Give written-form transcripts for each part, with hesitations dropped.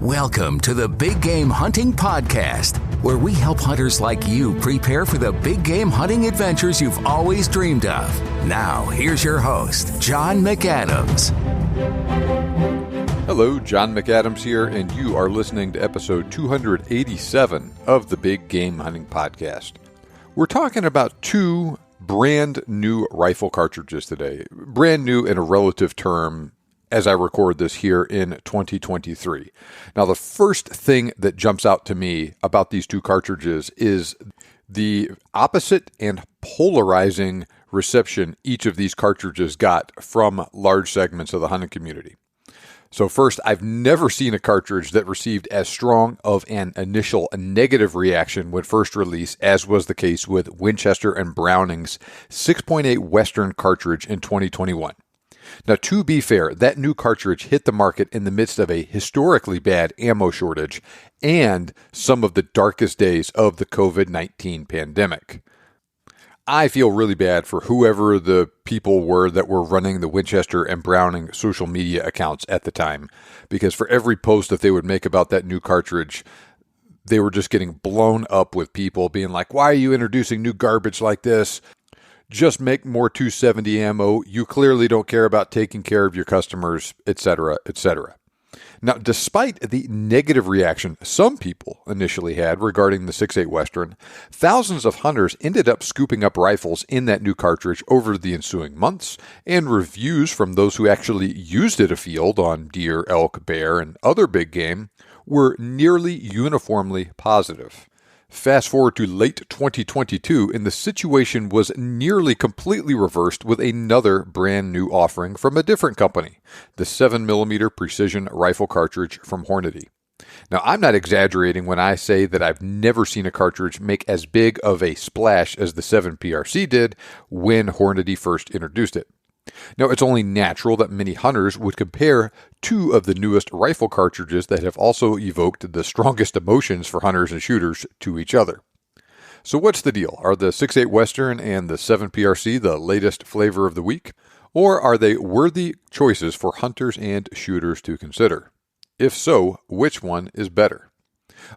Welcome to the Big Game Hunting Podcast, where we help hunters like you prepare for the big game hunting adventures you've always dreamed of. Now, here's your host, John McAdams. Hello, John McAdams here, and you are listening to episode 287 of the Big Game Hunting Podcast. We're talking about two brand new rifle cartridges today. Brand new in a relative term as I record this here in 2023. Now, the first thing that jumps out to me about these two cartridges is the opposite and polarizing reception each of these cartridges got from large segments of the hunting community. So first, I've never seen a cartridge that received as strong of an initial negative reaction when first released as was the case with Winchester and Browning's 6.8 Western cartridge in 2021. Now, to be fair, that new cartridge hit the market in the midst of a historically bad ammo shortage and some of the darkest days of the COVID-19 pandemic. I feel really bad for whoever the people were that were running the Winchester and Browning social media accounts at the time, because for every post that they would make about that new cartridge, they were just getting blown up with people being like, why are you introducing new garbage like this? Just make more 270 ammo. You clearly don't care about taking care of your customers, etc., etc. Now, despite the negative reaction some people initially had regarding the 6.8 Western, thousands of hunters ended up scooping up rifles in that new cartridge over the ensuing months, and reviews from those who actually used it afield on deer, elk, bear, and other big game were nearly uniformly positive. Fast forward to late 2022, and the situation was nearly completely reversed with another brand new offering from a different company, the 7mm Precision Rifle Cartridge from Hornady. Now, I'm not exaggerating when I say that I've never seen a cartridge make as big of a splash as the 7 PRC did when Hornady first introduced it. Now, it's only natural that many hunters would compare two of the newest rifle cartridges that have also evoked the strongest emotions for hunters and shooters to each other. So what's the deal? Are the 6.8 Western and the 7 PRC the latest flavor of the week? Or are they worthy choices for hunters and shooters to consider? If so, which one is better?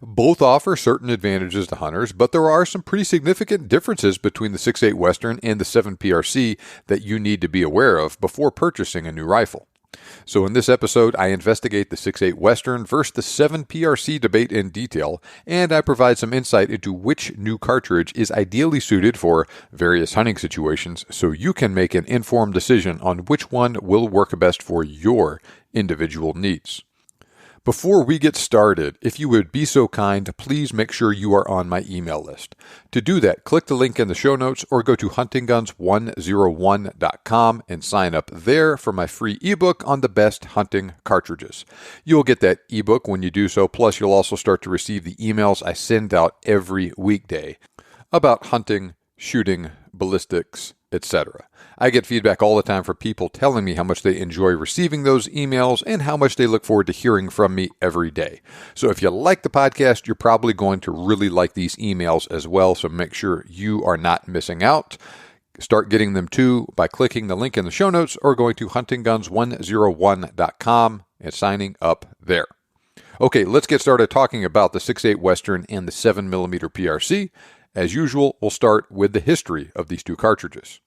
Both offer certain advantages to hunters, but there are some pretty significant differences between the 6.8 Western and the 7 PRC that you need to be aware of before purchasing a new rifle. So in this episode, I investigate the 6.8 Western versus the 7 PRC debate in detail, and I provide some insight into which new cartridge is ideally suited for various hunting situations so you can make an informed decision on which one will work best for your individual needs. Before we get started, if you would be so kind, please make sure you are on my email list. To do that, click the link in the show notes or go to huntingguns101.com and sign up there for my free ebook on the best hunting cartridges. You'll get that ebook when you do so, plus you'll also start to receive the emails I send out every weekday about hunting, shooting, ballistics, etc. I get feedback all the time from people telling me how much they enjoy receiving those emails and how much they look forward to hearing from me every day. So if you like the podcast, you're probably going to really like these emails as well, so make sure you are not missing out. Start getting them too by clicking the link in the show notes or going to huntingguns101.com and signing up there. Okay, let's get started talking about the 6.8 Western and the 7mm PRC. As usual, we'll start with the history of these two cartridges.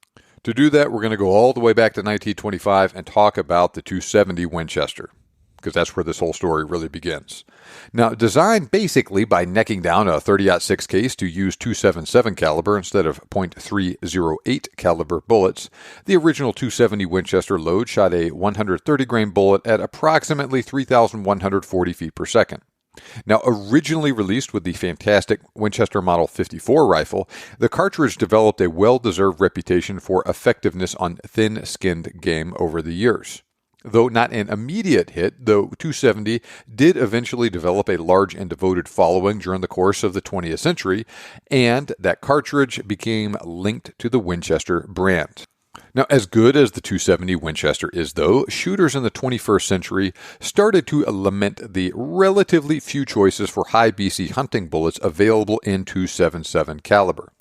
To do that, we're going to go all the way back to 1925 and talk about the 270 Winchester, because that's where this whole story really begins. Now, designed basically by necking down a 30-06 case to use .277 caliber instead of .308 caliber bullets, the original 270 Winchester load shot a 130-grain bullet at approximately 3,140 feet per second. Now, originally released with the fantastic Winchester Model 54 rifle, the cartridge developed a well-deserved reputation for effectiveness on thin-skinned game over the years. Though not an immediate hit, the 270 did eventually develop a large and devoted following during the course of the 20th century, and that cartridge became linked to the Winchester brand. Now, as good as the 270 Winchester is, though, shooters in the 21st century started to lament the relatively few choices for high BC hunting bullets available in .277 caliber.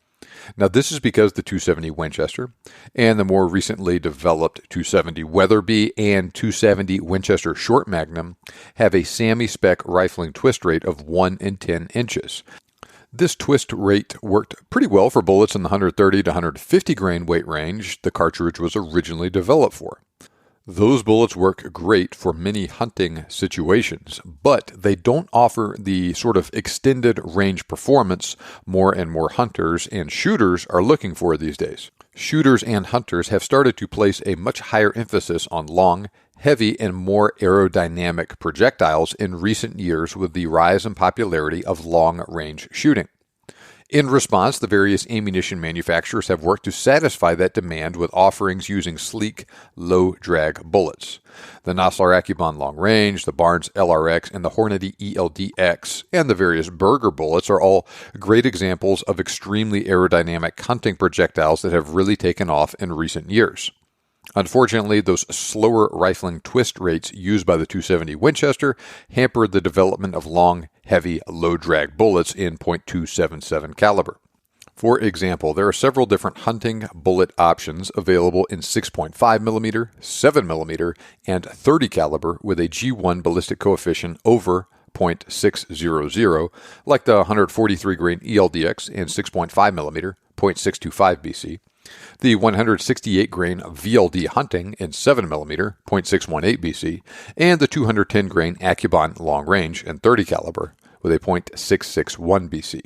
Now, this is because the 270 Winchester and the more recently developed 270 Weatherby and 270 Winchester Short Magnum have a SAMI-spec rifling twist rate of 1 in 10 inches. This twist rate worked pretty well for bullets in the 130 to 150 grain weight range the cartridge was originally developed for. Those bullets work great for many hunting situations, but they don't offer the sort of extended range performance more and more hunters and shooters are looking for these days. Shooters and hunters have started to place a much higher emphasis on long, heavy, and more aerodynamic projectiles in recent years with the rise in popularity of long-range shooting. In response, the various ammunition manufacturers have worked to satisfy that demand with offerings using sleek, low-drag bullets. The Nosler Accubon Long Range, the Barnes LRX, and the Hornady ELDX, and the various Berger bullets are all great examples of extremely aerodynamic hunting projectiles that have really taken off in recent years. Unfortunately, those slower rifling twist rates used by the 270 Winchester hampered the development of long, heavy, low-drag bullets in .277 caliber. For example, there are several different hunting bullet options available in 6.5mm, 7mm, and 30 caliber with a G1 ballistic coefficient over .600, like the 143 grain ELDX and 6.5mm, .625 BC. The 168 grain VLD Hunting in 7mm, .618 BC, and the 210 grain Accubon Long Range in 30 caliber with a .661 BC.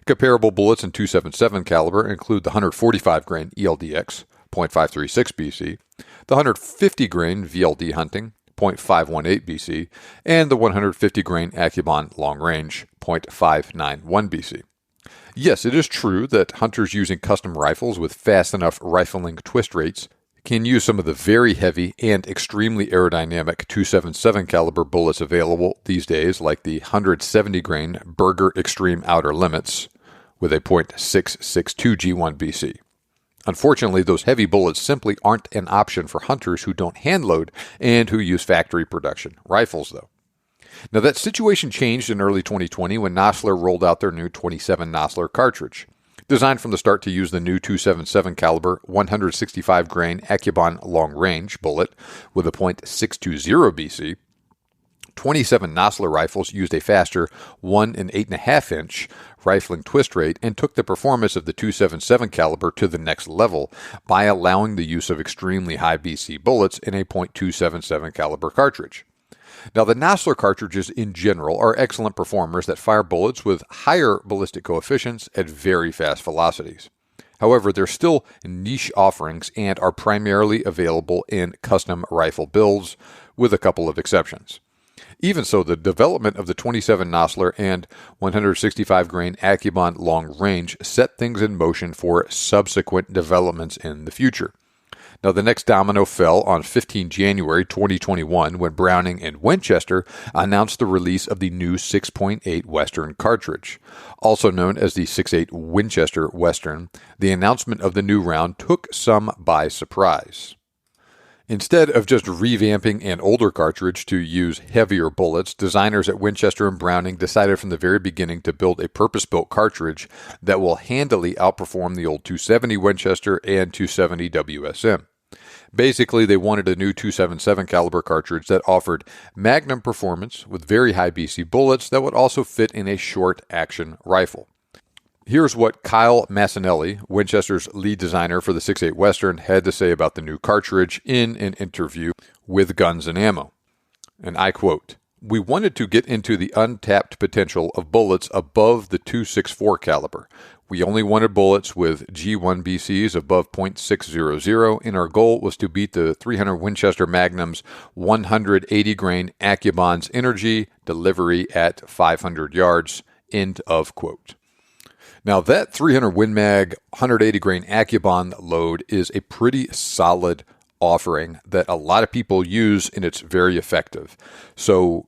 Comparable bullets in 277 caliber include the 145 grain ELDX, .536 BC, the 150 grain VLD Hunting, .518 BC, and the 150 grain Accubon Long Range, .591 BC. Yes, it is true that hunters using custom rifles with fast enough rifling twist rates can use some of the very heavy and extremely aerodynamic 277 caliber bullets available these days, like the 170 grain Berger Extreme Outer Limits with a .662 G1 BC. Unfortunately, those heavy bullets simply aren't an option for hunters who don't hand load and who use factory production rifles, though. Now, that situation changed in early 2020 when Nosler rolled out their new 27 Nosler cartridge. Designed from the start to use the new 277 caliber 165 grain Accubon Long Range bullet with a .620 BC, 27 Nosler rifles used a faster 1 and 8.5 inch rifling twist rate and took the performance of the 277 caliber to the next level by allowing the use of extremely high BC bullets in a .277 caliber cartridge. Now, the Nosler cartridges in general are excellent performers that fire bullets with higher ballistic coefficients at very fast velocities. However, they're still niche offerings and are primarily available in custom rifle builds, with a couple of exceptions. Even so, the development of the 27 Nosler and 165 grain Accubon Long Range set things in motion for subsequent developments in the future. Now, the next domino fell on 15 January 2021 when Browning and Winchester announced the release of the new 6.8 Western cartridge. Also known as the 6.8 Winchester Western, the announcement of the new round took some by surprise. Instead of just revamping an older cartridge to use heavier bullets, designers at Winchester and Browning decided from the very beginning to build a purpose-built cartridge that will handily outperform the old 270 Winchester and 270 WSM. Basically, they wanted a new 277 caliber cartridge that offered magnum performance with very high BC bullets that would also fit in a short-action rifle. Here's what Kyle Massanelli, Winchester's lead designer for the 6.8 Western, had to say about the new cartridge in an interview with Guns and Ammo. And I quote, "We wanted to get into the untapped potential of bullets above the .264 caliber. We only wanted bullets with G1 BCs above .600, and our goal was to beat the 300 Winchester Magnum's 180 grain Accubon's energy delivery at 500 yards." End of quote. Now, that 300 Win Mag 180 grain Accubon load is a pretty solid offering that a lot of people use, and it's very effective. So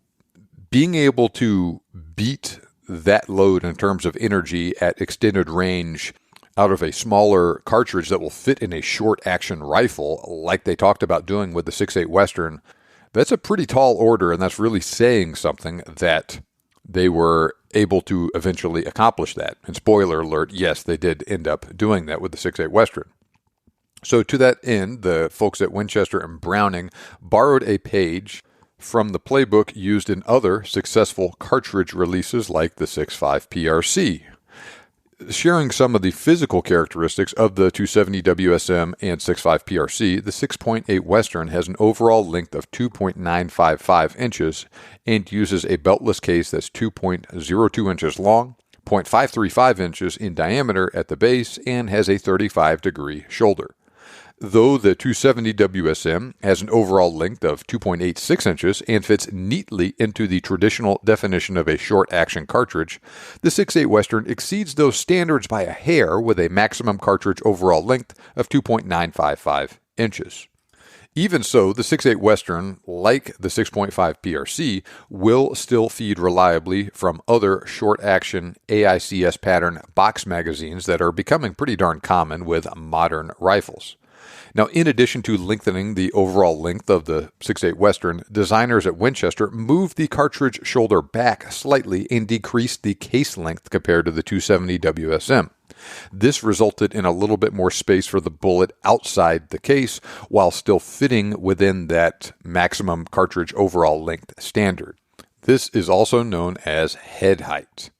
being able to beat that load in terms of energy at extended range out of a smaller cartridge that will fit in a short action rifle, like they talked about doing with the 6.8 Western, that's a pretty tall order, and that's really saying something that they were able to eventually accomplish that. And spoiler alert, yes, they did end up doing that with the 6.8 Western. So to that end, the folks at Winchester and Browning borrowed a page from the playbook used in other successful cartridge releases like the 6.5 PRC. Sharing some of the physical characteristics of the 270 WSM and 6.5 PRC, the 6.8 Western has an overall length of 2.955 inches and uses a beltless case that's 2.02 inches long, 0.535 inches in diameter at the base, and has a 35-degree shoulder. Though the 270 WSM has an overall length of 2.86 inches and fits neatly into the traditional definition of a short-action cartridge, the 6.8 Western exceeds those standards by a hair with a maximum cartridge overall length of 2.955 inches. Even so, the 6.8 Western, like the 6.5 PRC, will still feed reliably from other short-action AICS pattern box magazines that are becoming pretty darn common with modern rifles. Now, in addition to lengthening the overall length of the 6.8 Western, designers at Winchester moved the cartridge shoulder back slightly and decreased the case length compared to the 270 WSM. This resulted in a little bit more space for the bullet outside the case while still fitting within that maximum cartridge overall length standard. This is also known as head height.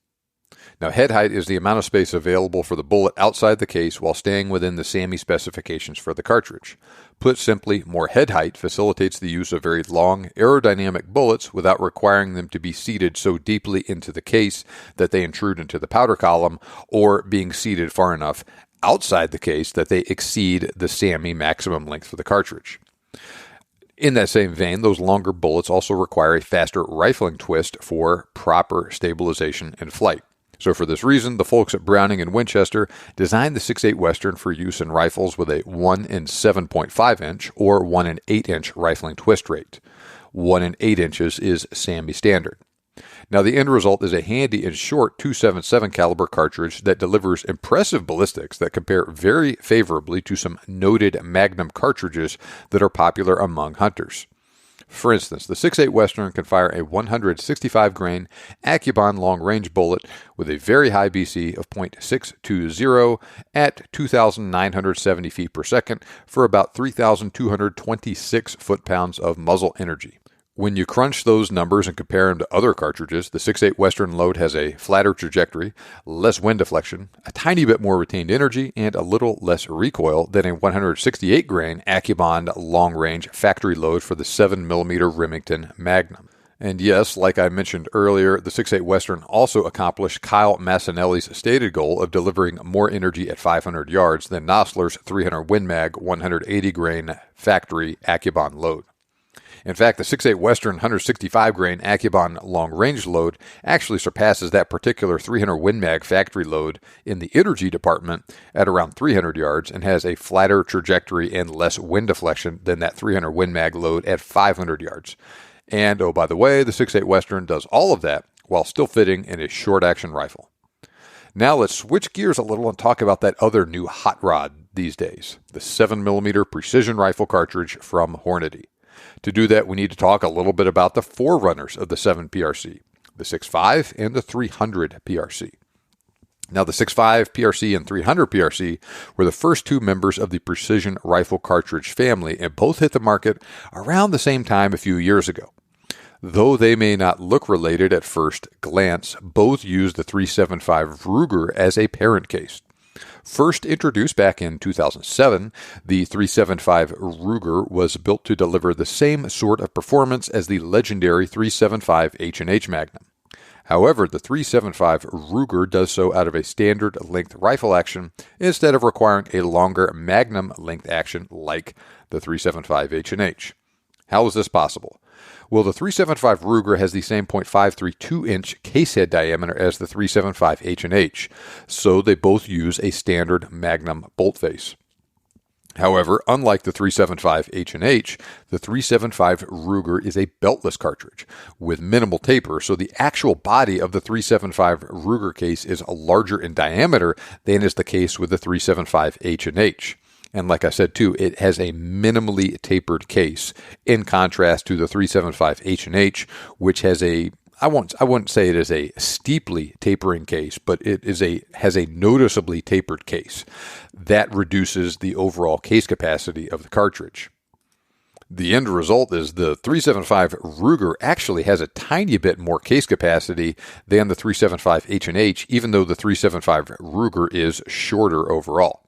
Now, head height is the amount of space available for the bullet outside the case while staying within the SAMI specifications for the cartridge. Put simply, more head height facilitates the use of very long, aerodynamic bullets without requiring them to be seated so deeply into the case that they intrude into the powder column, or being seated far enough outside the case that they exceed the SAMI maximum length for the cartridge. In that same vein, those longer bullets also require a faster rifling twist for proper stabilization and flight. So for this reason, the folks at Browning and Winchester designed the 6.8 Western for use in rifles with a 1 in 7.5 inch or 1 in 8 inch rifling twist rate. 1 in 8 inches is SAMI standard. Now, the end result is a handy and short .277 caliber cartridge that delivers impressive ballistics that compare very favorably to some noted Magnum cartridges that are popular among hunters. For instance, the 6.8 Western can fire a 165-grain Accubon long-range bullet with a very high BC of .620 at 2,970 feet per second for about 3,226 foot-pounds of muzzle energy. When you crunch those numbers and compare them to other cartridges, the 6.8 Western load has a flatter trajectory, less wind deflection, a tiny bit more retained energy, and a little less recoil than a 168-grain Accubon long-range factory load for the 7mm Remington Magnum. And yes, like I mentioned earlier, the 6.8 Western also accomplished Kyle Massanelli's stated goal of delivering more energy at 500 yards than Nosler's 300 Win Mag 180-grain factory Accubon load. In fact, the 6.8 Western 165-grain Accubon long-range load actually surpasses that particular 300 Win Mag factory load in the energy department at around 300 yards and has a flatter trajectory and less wind deflection than that 300 Win Mag load at 500 yards. And, oh, by the way, the 6.8 Western does all of that while still fitting in a short-action rifle. Now let's switch gears a little and talk about that other new hot rod these days, the 7mm Precision Rifle Cartridge from Hornady. To do that, we need to talk a little bit about the forerunners of the 7 PRC, the 6.5 and the 300 PRC. Now, the 6.5 PRC and 300 PRC were the first two members of the Precision Rifle Cartridge family, and both hit the market around the same time a few years ago. Though they may not look related at first glance, both use the 375 Ruger as a parent case. First introduced back in 2007, the 375 Ruger was built to deliver the same sort of performance as the legendary 375 H&H Magnum. However, the 375 Ruger does so out of a standard length rifle action instead of requiring a longer Magnum length action like the 375 H&H. How is this possible? Well, the 375 Ruger has the same .532-inch casehead diameter as the 375 H&H, so they both use a standard Magnum bolt face. However, unlike the 375 H&H, the 375 Ruger is a beltless cartridge with minimal taper, so the actual body of the 375 Ruger case is larger in diameter than is the case with the 375 H&H. And like I said, too, it has a minimally tapered case in contrast to the 375 H&H, which has a I wouldn't say it is a steeply tapering case, but it has a noticeably tapered case. That reduces the overall case capacity of the cartridge. The end result is the 375 Ruger actually has a tiny bit more case capacity than the 375 H&H, even though the 375 Ruger is shorter overall.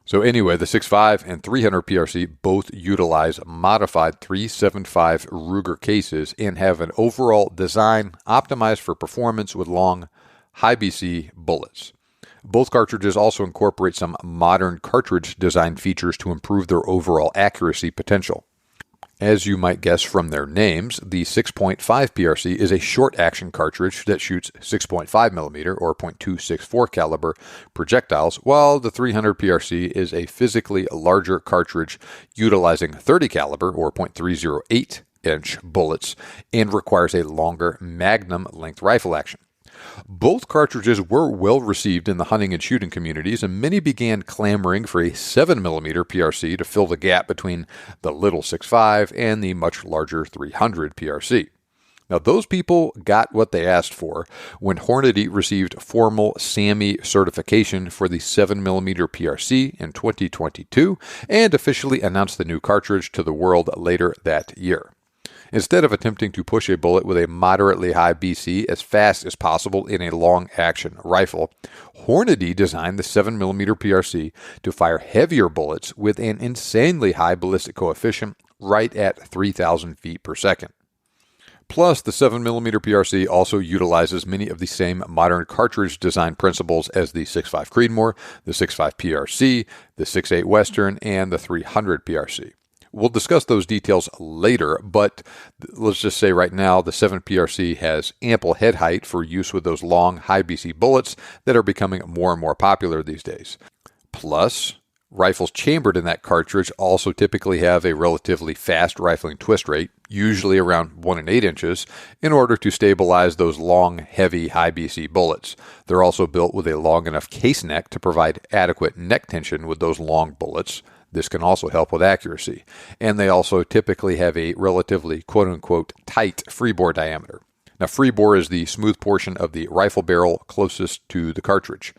So anyway, the 6.5 and 300 PRC both utilize modified 375 Ruger cases and have an overall design optimized for performance with long, high BC bullets. Both cartridges also incorporate some modern cartridge design features to improve their overall accuracy potential. As you might guess from their names, the 6.5 PRC is a short-action cartridge that shoots 6.5mm or .264 caliber projectiles, while the 300 PRC is a physically larger cartridge utilizing 30 caliber or .308-inch bullets and requires a longer magnum-length rifle action. Both cartridges were well received in the hunting and shooting communities, and many began clamoring for a 7mm PRC to fill the gap between the little 6.5 and the much larger 300 PRC. Now, those people got what they asked for when Hornady received formal SAMI certification for the 7mm PRC in 2022 and officially announced the new cartridge to the world later that year. Instead of attempting to push a bullet with a moderately high BC as fast as possible in a long-action rifle, Hornady designed the 7mm PRC to fire heavier bullets with an insanely high ballistic coefficient right at 3,000 feet per second. Plus, the 7mm PRC also utilizes many of the same modern cartridge design principles as the 6.5 Creedmoor, the 6.5 PRC, the 6.8 Western, and the 300 PRC. We'll discuss those details later, but let's just say right now the 7 PRC has ample head height for use with those long, high BC bullets that are becoming more and more popular these days. Plus, rifles chambered in that cartridge also typically have a relatively fast rifling twist rate, usually around 1 1/8 inches, in order to stabilize those long, heavy, high BC bullets. They're also built with a long enough case neck to provide adequate neck tension with those long bullets. This can also help with accuracy. And they also typically have a relatively quote-unquote tight freebore diameter. Now, freebore is the smooth portion of the rifle barrel closest to the cartridge.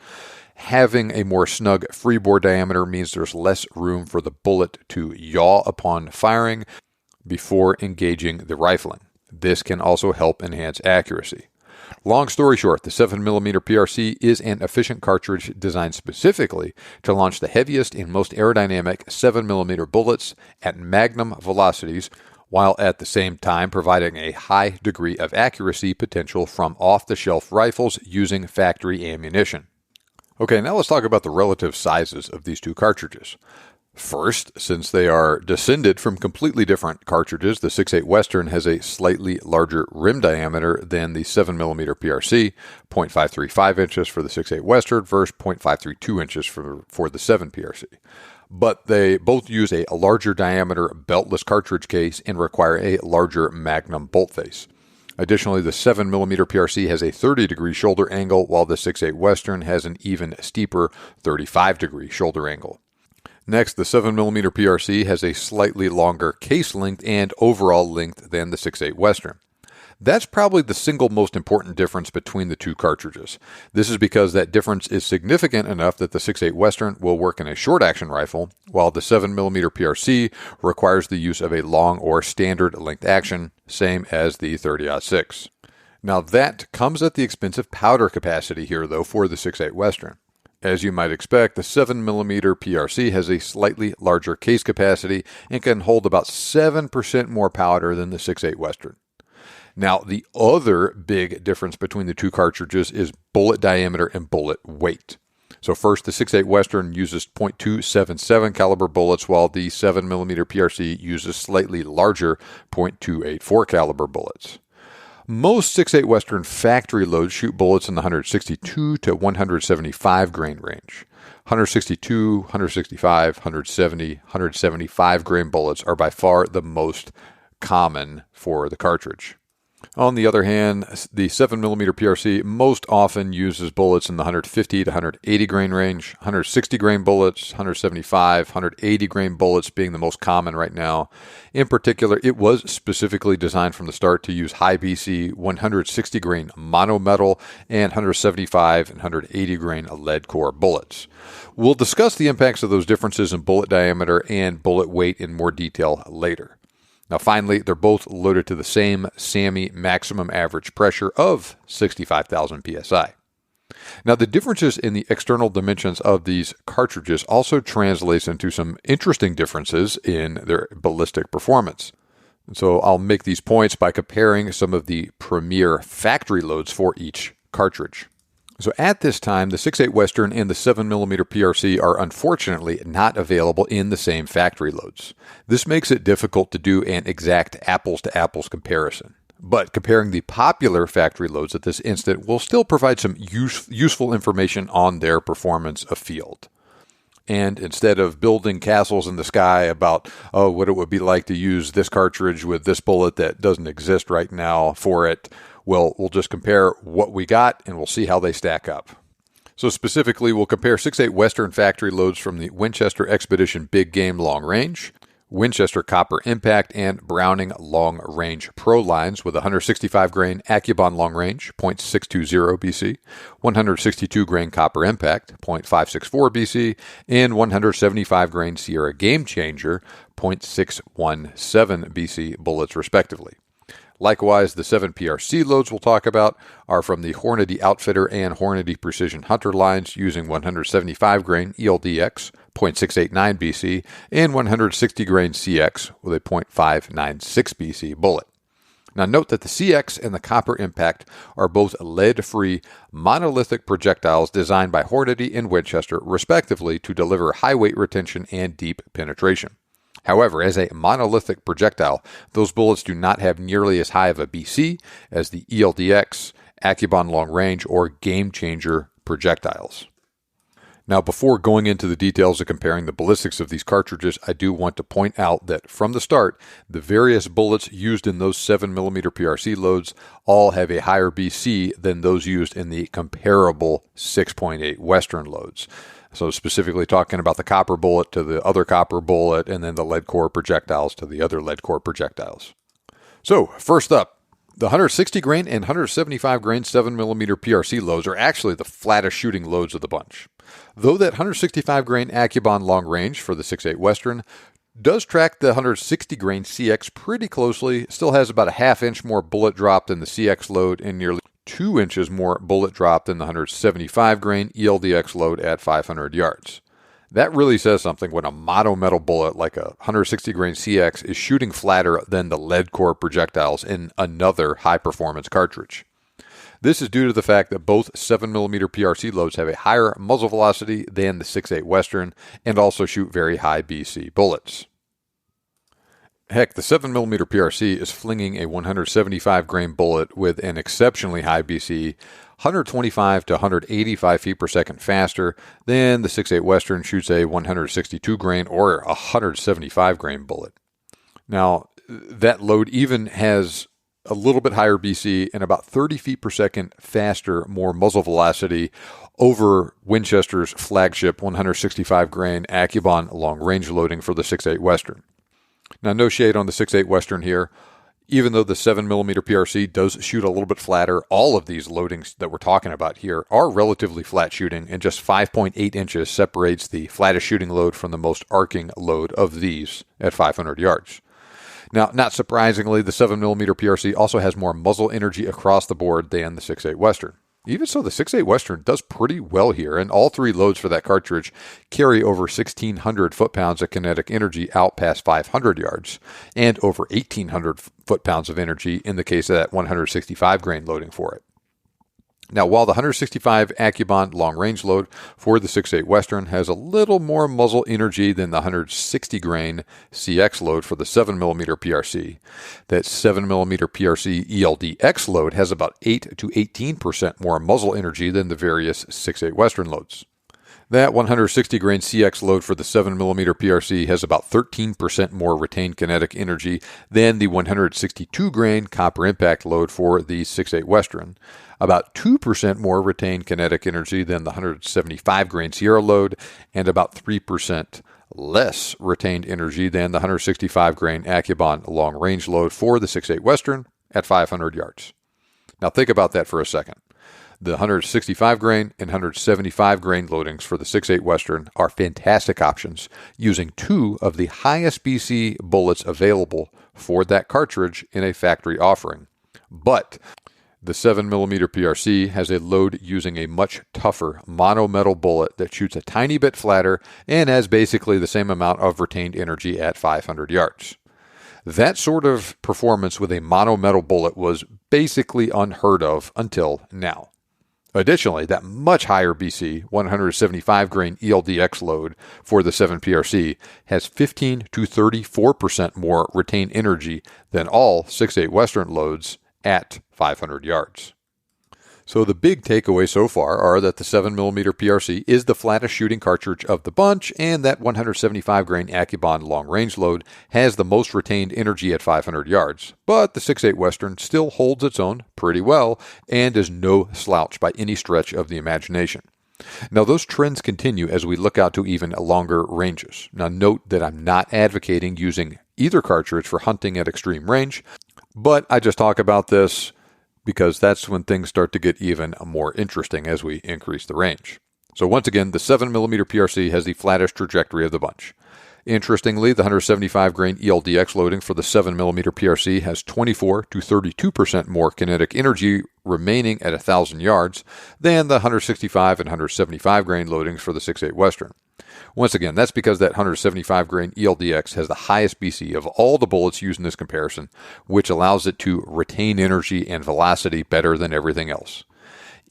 Having a more snug freebore diameter means there's less room for the bullet to yaw upon firing before engaging the rifling. This can also help enhance accuracy. Long story short, the 7mm PRC is an efficient cartridge designed specifically to launch the heaviest and most aerodynamic 7mm bullets at magnum velocities, while at the same time providing a high degree of accuracy potential from off-the-shelf rifles using factory ammunition. Okay, now let's talk about the relative sizes of these two cartridges. First, since they are descended from completely different cartridges, the 6.8 Western has a slightly larger rim diameter than the 7mm PRC, 0.535 inches for the 6.8 Western versus 0.532 inches for the 7 PRC. But they both use a larger diameter beltless cartridge case and require a larger magnum bolt face. Additionally, the 7mm PRC has a 30-degree shoulder angle, while the 6.8 Western has an even steeper 35-degree shoulder angle. Next, the 7mm PRC has a slightly longer case length and overall length than the 6.8 Western. That's probably the single most important difference between the two cartridges. This is because that difference is significant enough that the 6.8 Western will work in a short-action rifle, while the 7mm PRC requires the use of a long or standard length action, same as the 30-06. Now that comes at the expense of powder capacity here, though, for the 6.8 Western. As you might expect, the 7mm PRC has a slightly larger case capacity and can hold about 7% more powder than the 6.8 Western. Now, the other big difference between the two cartridges is bullet diameter and bullet weight. So first, the 6.8 Western uses .277 caliber bullets, while the 7mm PRC uses slightly larger .284 caliber bullets. Most 6.8 Western factory loads shoot bullets in the 162 to 175 grain range. 162, 165, 170, 175 grain bullets are by far the most common for the cartridge. On the other hand, the 7mm PRC most often uses bullets in the 150 to 180 grain range, 160 grain bullets, 175, 180 grain bullets being the most common right now. In particular, it was specifically designed from the start to use high BC 160 grain monometal and 175 and 180 grain lead core bullets. We'll discuss the impacts of those differences in bullet diameter and bullet weight in more detail later. Now, finally, they're both loaded to the same SAMI maximum average pressure of 65,000 psi. Now, the differences in the external dimensions of these cartridges also translates into some interesting differences in their ballistic performance. And so I'll make these points by comparing some of the premier factory loads for each cartridge. So at this time, the 6.8 Western and the 7mm PRC are unfortunately not available in the same factory loads. This makes it difficult to do an exact apples-to-apples comparison. But comparing the popular factory loads at this instant will still provide some useful information on their performance afield. And instead of building castles in the sky about what it would be like to use this cartridge with this bullet that doesn't exist right now for it, we'll just compare what we got and we'll see how they stack up. So specifically, we'll compare 6.8 Western factory loads from the Winchester Expedition Big Game Long Range, Winchester Copper Impact, and Browning Long Range Pro lines with 165 grain Accubon Long Range, .620 BC, 162 grain Copper Impact, .564 BC, and 175 grain Sierra Game Changer, .617 BC bullets respectively. Likewise, the 7 PRC loads we'll talk about are from the Hornady Outfitter and Hornady Precision Hunter lines using 175 grain ELDX, .689 BC, and 160 grain CX with a .596 BC bullet. Now note that the CX and the Copper Impact are both lead-free monolithic projectiles designed by Hornady and Winchester respectively to deliver high weight retention and deep penetration. However, as a monolithic projectile, those bullets do not have nearly as high of a BC as the ELDX, Accubon Long Range, or Game Changer projectiles. Now, before going into the details of comparing the ballistics of these cartridges, I do want to point out that from the start, the various bullets used in those 7mm PRC loads all have a higher BC than those used in the comparable 6.8 Western loads. So specifically talking about the copper bullet to the other copper bullet, and then the lead core projectiles to the other lead core projectiles. So first up, the 160 grain and 175 grain 7mm PRC loads are actually the flattest shooting loads of the bunch. Though that 165 grain Accubon Long Range for the 6.8 Western does track the 160 grain CX pretty closely, still has about a half inch more bullet drop than the CX load and nearly 2 inches more bullet drop than the 175 grain ELDX load at 500 yards. That really says something when a mono-metal bullet like a 160 grain CX is shooting flatter than the lead core projectiles in another high-performance cartridge. This is due to the fact that both 7mm PRC loads have a higher muzzle velocity than the 6.8 Western and also shoot very high BC bullets. Heck, the 7mm PRC is flinging a 175 grain bullet with an exceptionally high BC, 125 to 185 feet per second faster than the 6.8 Western shoots a 162 grain or 175 grain bullet. Now, that load even has a little bit higher BC and about 30 feet per second faster, more muzzle velocity over Winchester's flagship 165 grain Accubon long range loading for the 6.8 Western. Now, no shade on the 6.8 Western here. Even though the 7mm PRC does shoot a little bit flatter, all of these loadings that we're talking about here are relatively flat shooting, and just 5.8 inches separates the flattest shooting load from the most arcing load of these at 500 yards. Now, not surprisingly, the 7mm PRC also has more muzzle energy across the board than the 6.8 Western. Even so, the 6.8 Western does pretty well here, and all three loads for that cartridge carry over 1,600 foot-pounds of kinetic energy out past 500 yards, and over 1,800 foot-pounds of energy in the case of that 165 grain loading for it. Now, while the 165 Accubon long-range load for the 6.8 Western has a little more muzzle energy than the 160 grain CX load for the 7mm PRC, that 7mm PRC ELDX load has about 8 to 18% more muzzle energy than the various 6.8 Western loads. That 160 grain CX load for the 7mm PRC has about 13% more retained kinetic energy than the 162 grain copper impact load for the 6.8 Western, about 2% more retained kinetic energy than the 175 grain Sierra load, and about 3% less retained energy than the 165 grain AccuBond long range load for the 6.8 Western at 500 yards. Now think about that for a second. The 165 grain and 175 grain loadings for the 6.8 Western are fantastic options using two of the highest BC bullets available for that cartridge in a factory offering. But the 7mm PRC has a load using a much tougher mono-metal bullet that shoots a tiny bit flatter and has basically the same amount of retained energy at 500 yards. That sort of performance with a mono-metal bullet was basically unheard of until now. Additionally, that much higher BC 175 grain ELDX load for the 7PRC has 15 to 34% more retained energy than all 6.8 Western loads at 500 yards. So the big takeaways so far are that the 7mm PRC is the flattest shooting cartridge of the bunch, and that 175 grain AccuBond long range load has the most retained energy at 500 yards. But the 6.8 Western still holds its own pretty well and is no slouch by any stretch of the imagination. Now, those trends continue as we look out to even longer ranges. Now, note that I'm not advocating using either cartridge for hunting at extreme range, but I just talk about this because that's when things start to get even more interesting as we increase the range. So once again, the 7mm PRC has the flattest trajectory of the bunch. Interestingly, the 175 grain ELDX loading for the 7mm PRC has 24 to 32% more kinetic energy remaining at 1,000 yards than the 165 and 175 grain loadings for the 6.8 Western. Once again, that's because that 175 grain ELDX has the highest BC of all the bullets used in this comparison, which allows it to retain energy and velocity better than everything else.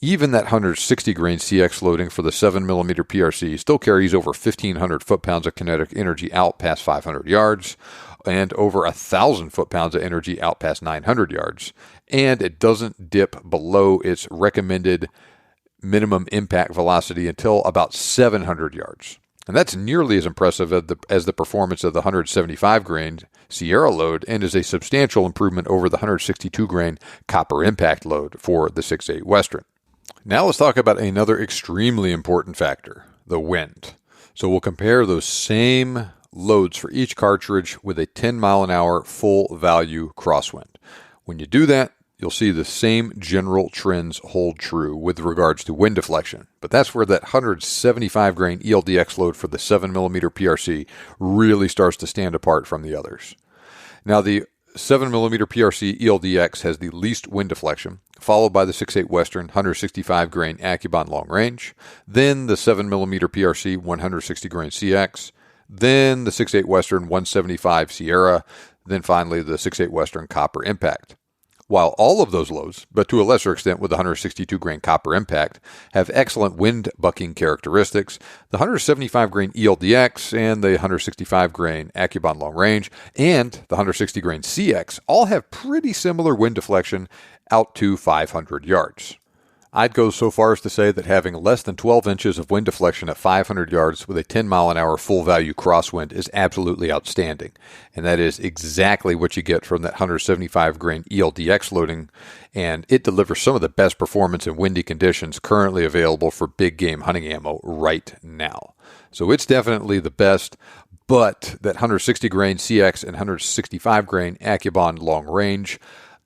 Even that 160 grain CX loading for the 7mm PRC still carries over 1,500 foot-pounds of kinetic energy out past 500 yards and over 1,000 foot-pounds of energy out past 900 yards, and it doesn't dip below its recommended minimum impact velocity until about 700 yards. And that's nearly as impressive as the performance of the 175 grain Sierra load, and is a substantial improvement over the 162 grain copper impact load for the 6.8 Western. Now let's talk about another extremely important factor, the wind. So we'll compare those same loads for each cartridge with a 10 mile an hour full value crosswind. When you do that, you'll see the same general trends hold true with regards to wind deflection. But that's where that 175 grain ELDX load for the 7mm PRC really starts to stand apart from the others. Now, the 7mm PRC ELDX has the least wind deflection, followed by the 6.8 Western 165 grain AccuBond long range, then the 7mm PRC 160 grain CX, then the 6.8 Western 175 Sierra, then finally the 6.8 Western copper impact. While all of those loads, but to a lesser extent with the 162 grain copper impact, have excellent wind bucking characteristics, the 175 grain ELDX and the 165 grain AccuBond long range and the 160 grain CX all have pretty similar wind deflection out to 500 yards. I'd go so far as to say that having less than 12 inches of wind deflection at 500 yards with a 10 mile an hour full value crosswind is absolutely outstanding. And that is exactly what you get from that 175 grain ELDX loading. And it delivers some of the best performance in windy conditions currently available for big game hunting ammo right now. So it's definitely the best, but that 160 grain CX and 165 grain AccuBond long range,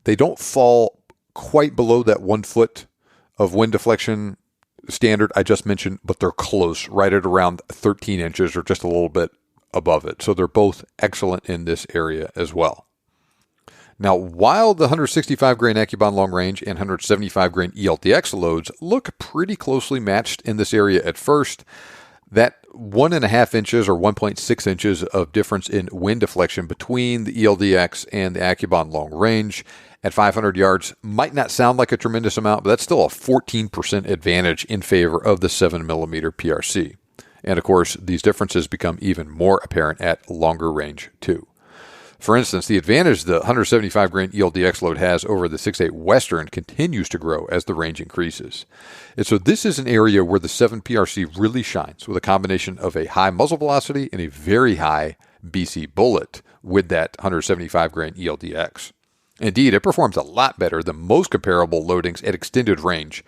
they don't fall quite below that 1 foot of wind deflection standard I just mentioned, but they're close, right at around 13 inches or just a little bit above it. So they're both excellent in this area as well. Now, while the 165 grain AccuBond long range and 175 grain ELDX loads look pretty closely matched in this area at first, that 1.5 inches or 1.6 inches of difference in wind deflection between the ELDX and the AccuBond long range at 500 yards might not sound like a tremendous amount, but that's still a 14% advantage in favor of the 7mm PRC. And of course, these differences become even more apparent at longer range too. For instance, the advantage the 175 grain ELDX load has over the 6.8 Western continues to grow as the range increases. And so this is an area where the 7 PRC really shines with a combination of a high muzzle velocity and a very high BC bullet with that 175 grain ELDX. Indeed, it performs a lot better than most comparable loadings at extended range,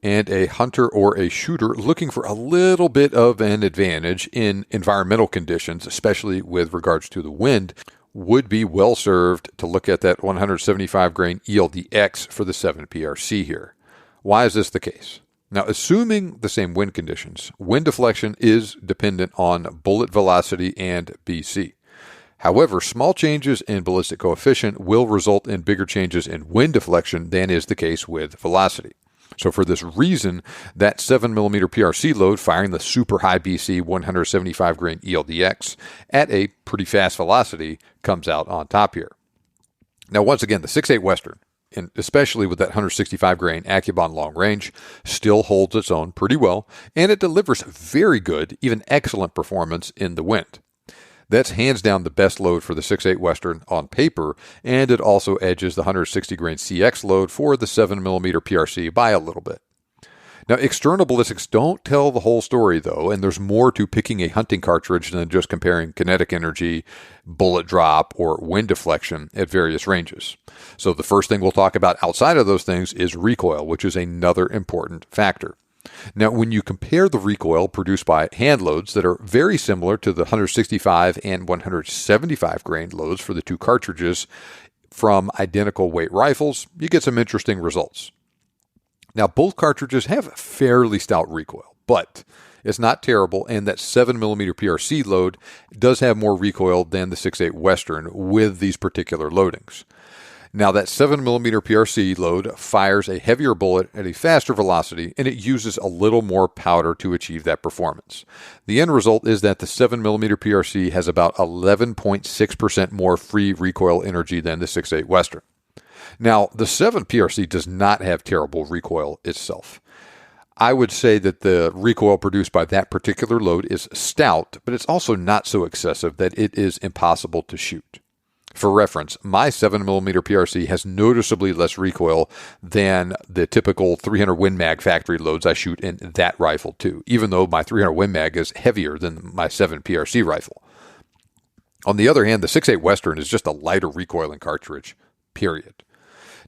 and a hunter or a shooter looking for a little bit of an advantage in environmental conditions, especially with regards to the wind, would be well served to look at that 175 grain ELDX for the 7 PRC here. Why is this the case? Now, assuming the same wind conditions, wind deflection is dependent on bullet velocity and BC. However, small changes in ballistic coefficient will result in bigger changes in wind deflection than is the case with velocity. So for this reason, that 7mm PRC load firing the super high BC 175 grain ELDX at a pretty fast velocity comes out on top here. Now, once again, the 6.8 Western, and especially with that 165 grain AccuBond long range, still holds its own pretty well, and it delivers very good, even excellent performance in the wind. That's hands down the best load for the 6.8 Western on paper, and it also edges the 160 grain CX load for the 7mm PRC by a little bit. Now, external ballistics don't tell the whole story, though, and there's more to picking a hunting cartridge than just comparing kinetic energy, bullet drop, or wind deflection at various ranges. So the first thing we'll talk about outside of those things is recoil, which is another important factor. Now, when you compare the recoil produced by hand loads that are very similar to the 165 and 175 grain loads for the two cartridges from identical weight rifles, you get some interesting results. Now, both cartridges have fairly stout recoil, but it's not terrible, and that 7mm PRC load does have more recoil than the 6.8 Western with these particular loadings. Now, that 7mm PRC load fires a heavier bullet at a faster velocity, and it uses a little more powder to achieve that performance. The end result is that the 7mm PRC has about 11.6% more free recoil energy than the 6.8 Western. Now, the 7 PRC does not have terrible recoil itself. I would say that the recoil produced by that particular load is stout, but it's also not so excessive that it is impossible to shoot. For reference, my 7mm PRC has noticeably less recoil than the typical 300 Win Mag factory loads I shoot in that rifle too, even though my 300 Win Mag is heavier than my 7 PRC rifle. On the other hand, the 6.8 Western is just a lighter recoiling cartridge, period.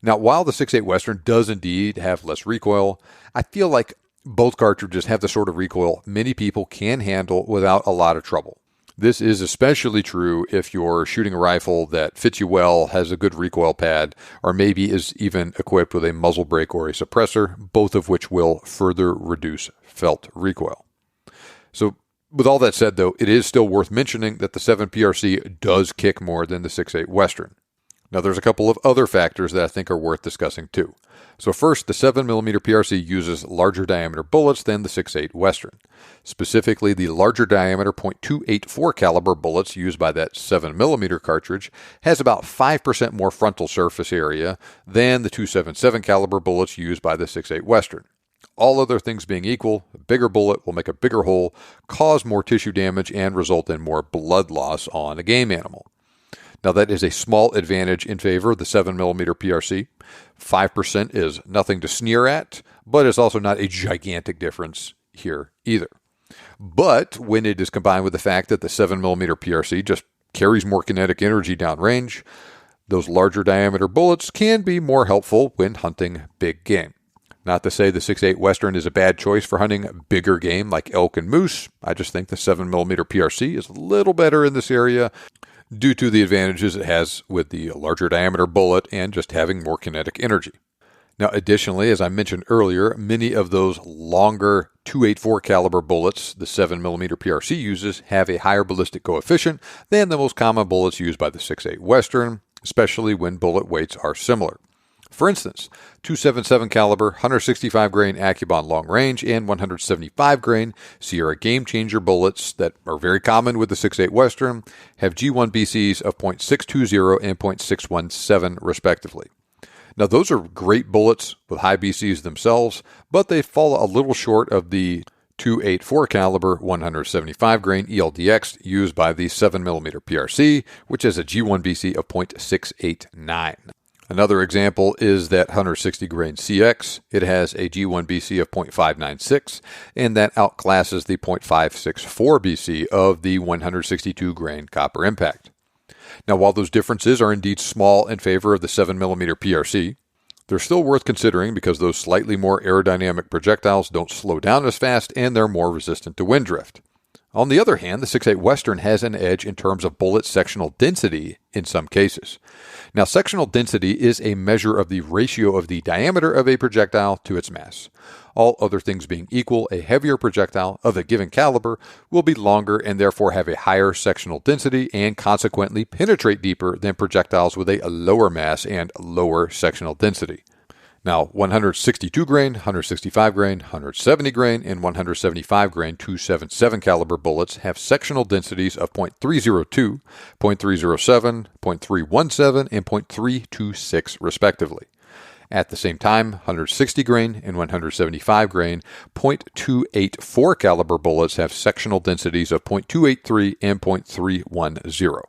Now, while the 6.8 Western does indeed have less recoil, I feel like both cartridges have the sort of recoil many people can handle without a lot of trouble. This is especially true if you're shooting a rifle that fits you well, has a good recoil pad, or maybe is even equipped with a muzzle brake or a suppressor, both of which will further reduce felt recoil. So, with all that said, though, it is still worth mentioning that the 7 PRC does kick more than the 6.8 Western. Now, there's a couple of other factors that I think are worth discussing too. So first, the 7mm PRC uses larger diameter bullets than the 6.8 Western. Specifically, the larger diameter .284 caliber bullets used by that 7mm cartridge has about 5% more frontal surface area than the .277 caliber bullets used by the 6.8 Western. All other things being equal, a bigger bullet will make a bigger hole, cause more tissue damage, and result in more blood loss on a game animal. Now, that is a small advantage in favor of the 7mm PRC. 5% is nothing to sneer at, but it's also not a gigantic difference here either. But when it is combined with the fact that the 7mm PRC just carries more kinetic energy downrange, those larger diameter bullets can be more helpful when hunting big game. Not to say the 6.8 Western is a bad choice for hunting bigger game like elk and moose. I just think the 7mm PRC is a little better in this area, due to the advantages it has with the larger diameter bullet and just having more kinetic energy. Now, additionally, as I mentioned earlier, many of those longer .284 caliber bullets the 7mm PRC uses have a higher ballistic coefficient than the most common bullets used by the 6.8 Western, especially when bullet weights are similar. For instance, .277 caliber, 165 grain AccuBond long range, and 175 grain Sierra Game Changer bullets that are very common with the 6.8 Western have G1 BCs of .620 and .617 respectively. Now, those are great bullets with high BCs themselves, but they fall a little short of the .284 caliber 175 grain ELDX used by the 7mm PRC, which has a G1BC of .689. Another example is that 160 grain CX. It has a G1BC of .596, and that outclasses the .564 BC of the 162 grain copper impact. Now, while those differences are indeed small in favor of the 7mm PRC, they're still worth considering because those slightly more aerodynamic projectiles don't slow down as fast and they're more resistant to wind drift. On the other hand, the 6.8 Western has an edge in terms of bullet sectional density in some cases. Now, sectional density is a measure of the ratio of the diameter of a projectile to its mass. All other things being equal, a heavier projectile of a given caliber will be longer and therefore have a higher sectional density and consequently penetrate deeper than projectiles with a lower mass and lower sectional density. Now, 162 grain, 165 grain, 170 grain, and 175 grain .277 caliber bullets have sectional densities of .302, .307, .317, and .326 respectively. At the same time, 160 grain and 175 grain .284 caliber bullets have sectional densities of .283 and .310.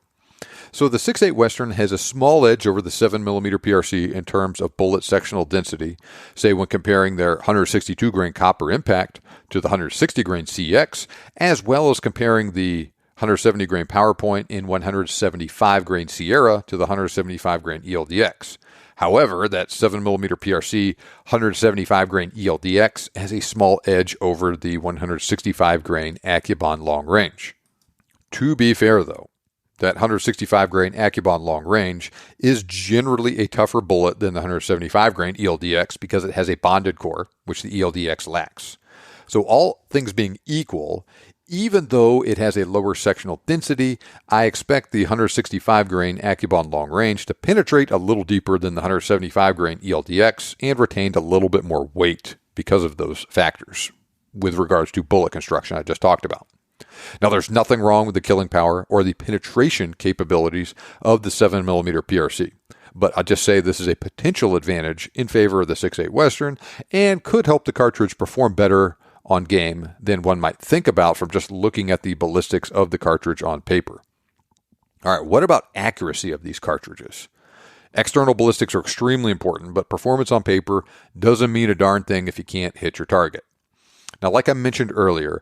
So the 6.8 Western has a small edge over the 7mm PRC in terms of bullet sectional density, say when comparing their 162 grain copper impact to the 160 grain CX, as well as comparing the 170 grain PowerPoint and 175 grain Sierra to the 175 grain ELDX. However, that 7mm PRC 175 grain ELDX has a small edge over the 165 grain Accubon long range. To be fair though, that 165 grain Accubon long range is generally a tougher bullet than the 175 grain ELDX because it has a bonded core, which the ELDX lacks. So all things being equal, even though it has a lower sectional density, I expect the 165 grain Accubon long range to penetrate a little deeper than the 175 grain ELDX and retained a little bit more weight because of those factors with regards to bullet construction I just talked about. Now, there's nothing wrong with the killing power or the penetration capabilities of the 7mm PRC, but I'll just say this is a potential advantage in favor of the 6.8 Western and could help the cartridge perform better on game than one might think about from just looking at the ballistics of the cartridge on paper. All right, what about accuracy of these cartridges? External ballistics are extremely important, but performance on paper doesn't mean a darn thing if you can't hit your target. Now, like I mentioned earlier,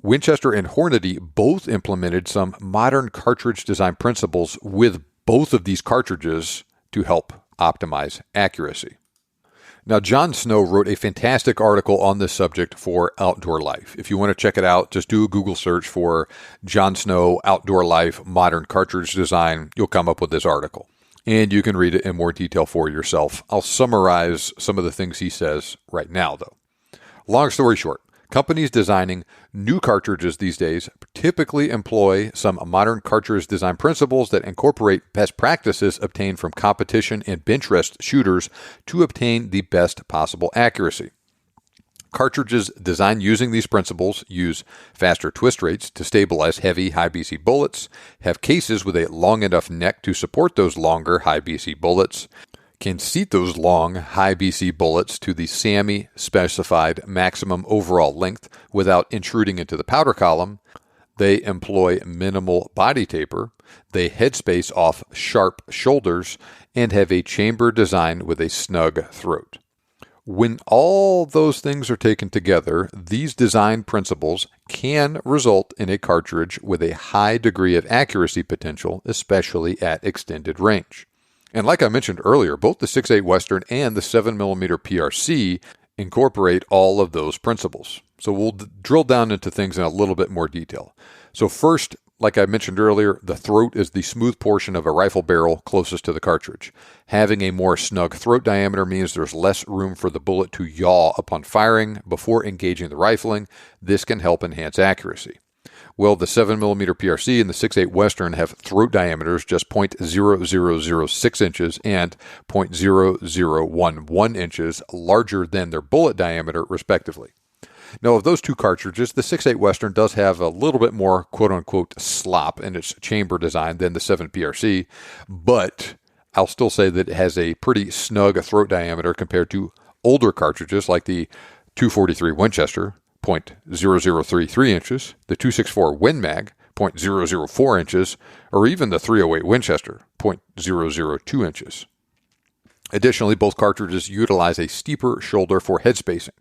Winchester and Hornady both implemented some modern cartridge design principles with both of these cartridges to help optimize accuracy. Now, John Snow wrote a fantastic article on this subject for Outdoor Life. If you want to check it out, just do a Google search for John Snow Outdoor Life Modern Cartridge Design. You'll come up with this article, and you can read it in more detail for yourself. I'll summarize some of the things he says right now, though. Long story short, companies designing new cartridges these days typically employ some modern cartridge design principles that incorporate best practices obtained from competition and bench rest shooters to obtain the best possible accuracy. Cartridges designed using these principles use faster twist rates to stabilize heavy high BC bullets, have cases with a long enough neck to support those longer high BC bullets, can seat those long, high BC bullets to the SAMI specified maximum overall length without intruding into the powder column. They employ minimal body taper. They headspace off sharp shoulders and have a chamber design with a snug throat. When all those things are taken together, these design principles can result in a cartridge with a high degree of accuracy potential, especially at extended range. And like I mentioned earlier, both the 6.8 Western and the 7mm PRC incorporate all of those principles. So we'll drill down into things in a little bit more detail. So first, like I mentioned earlier, the throat is the smooth portion of a rifle barrel closest to the cartridge. Having a more snug throat diameter means there's less room for the bullet to yaw upon firing before engaging the rifling. This can help enhance accuracy. Well, the 7mm PRC and the 6.8 Western have throat diameters just 0.0006 inches and 0.0011 inches larger than their bullet diameter, respectively. Now, of those two cartridges, the 6.8 Western does have a little bit more quote-unquote slop in its chamber design than the 7 PRC, but I'll still say that it has a pretty snug throat diameter compared to older cartridges like the .243 Winchester, .0033 inches, the 264 Win Mag, .004 inches, or even the 308 Winchester, .002 inches. Additionally, both cartridges utilize a steeper shoulder for head spacing,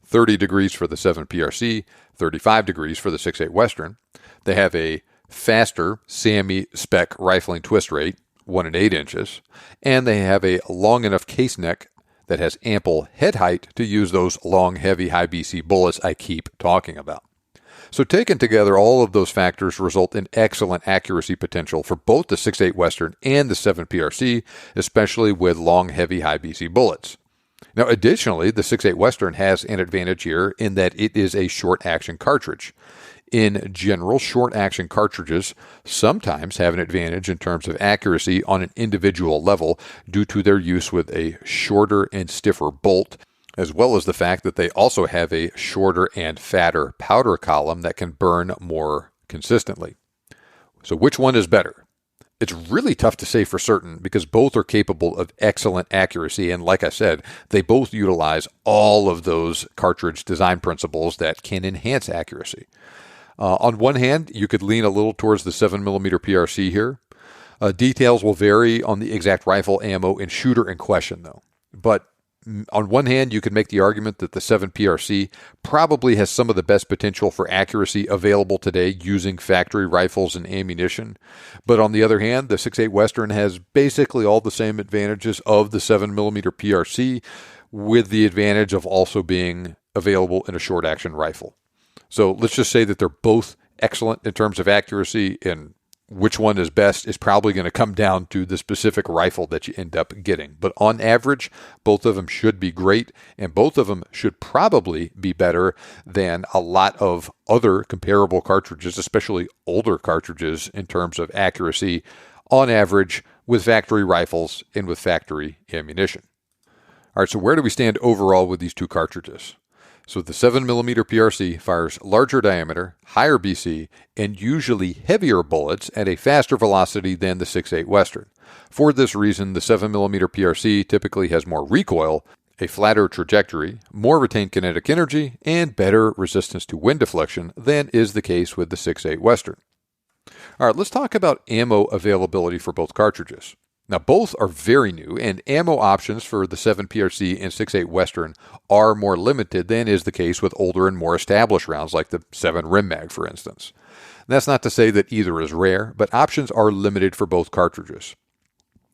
30 degrees for the 7 PRC, 35 degrees for the 6.8 Western. They have a faster SAMI spec rifling twist rate, 1 and 8 inches, and they have a long enough case neck that has ample head height to use those long, heavy, high BC bullets I keep talking about. So taken together, all of those factors result in excellent accuracy potential for both the 6.8 Western and the 7 PRC, especially with long, heavy, high BC bullets. Now, additionally, the 6.8 Western has an advantage here in that it is a short-action cartridge. In general, short-action cartridges sometimes have an advantage in terms of accuracy on an individual level due to their use with a shorter and stiffer bolt, as well as the fact that they also have a shorter and fatter powder column that can burn more consistently. So which one is better? It's really tough to say for certain because both are capable of excellent accuracy, and like I said, they both utilize all of those cartridge design principles that can enhance accuracy. On one hand, you could lean a little towards the 7mm PRC here. Details will vary on the exact rifle, ammo, and shooter in question, though. But on one hand, you could make the argument that the 7 PRC probably has some of the best potential for accuracy available today using factory rifles and ammunition. But on the other hand, the 6.8 Western has basically all the same advantages of the 7mm PRC, with the advantage of also being available in a short-action rifle. So let's just say that they're both excellent in terms of accuracy, and which one is best is probably going to come down to the specific rifle that you end up getting. But on average, both of them should be great, and both of them should probably be better than a lot of other comparable cartridges, especially older cartridges, in terms of accuracy on average with factory rifles and with factory ammunition. All right, so where do we stand overall with these two cartridges? So the 7mm PRC fires larger diameter, higher BC, and usually heavier bullets at a faster velocity than the 6.8 Western. For this reason, the 7mm PRC typically has more recoil, a flatter trajectory, more retained kinetic energy, and better resistance to wind deflection than is the case with the 6.8 Western. All right, let's talk about ammo availability for both cartridges. Now, both are very new, and ammo options for the 7 PRC and 6.8 Western are more limited than is the case with older and more established rounds like the 7 Rim Mag, for instance. That's not to say that either is rare, but options are limited for both cartridges.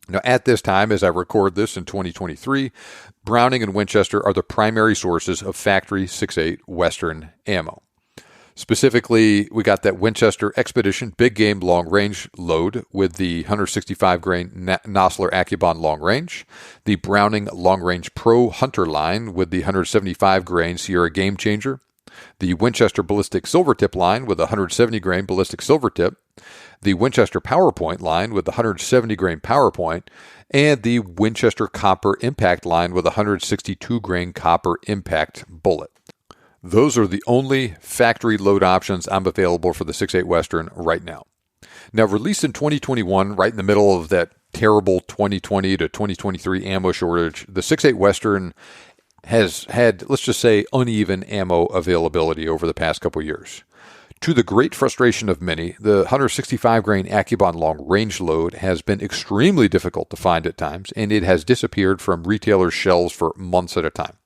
Now, at this time, as I record this in 2023, Browning and Winchester are the primary sources of factory 6.8 Western ammo. Specifically, we got that Winchester Expedition Big Game Long Range load with the 165 grain Nosler Accubon Long Range, the Browning Long Range Pro Hunter line with the 175 grain Sierra Game Changer, the Winchester Ballistic Silvertip line with the 170 grain Ballistic Silvertip, the Winchester PowerPoint line with the 170 grain PowerPoint, and the Winchester Copper Impact line with a 162 grain Copper Impact bullet. Those are the only factory load options I'm available for the 6.8 Western right now. Now, released in 2021, right in the middle of that terrible 2020 to 2023 ammo shortage, the 6.8 Western has had, let's just say, uneven ammo availability over the past couple years. To the great frustration of many, the 165 grain Accubon long range load has been extremely difficult to find at times, and it has disappeared from retailers' shelves for months at a time.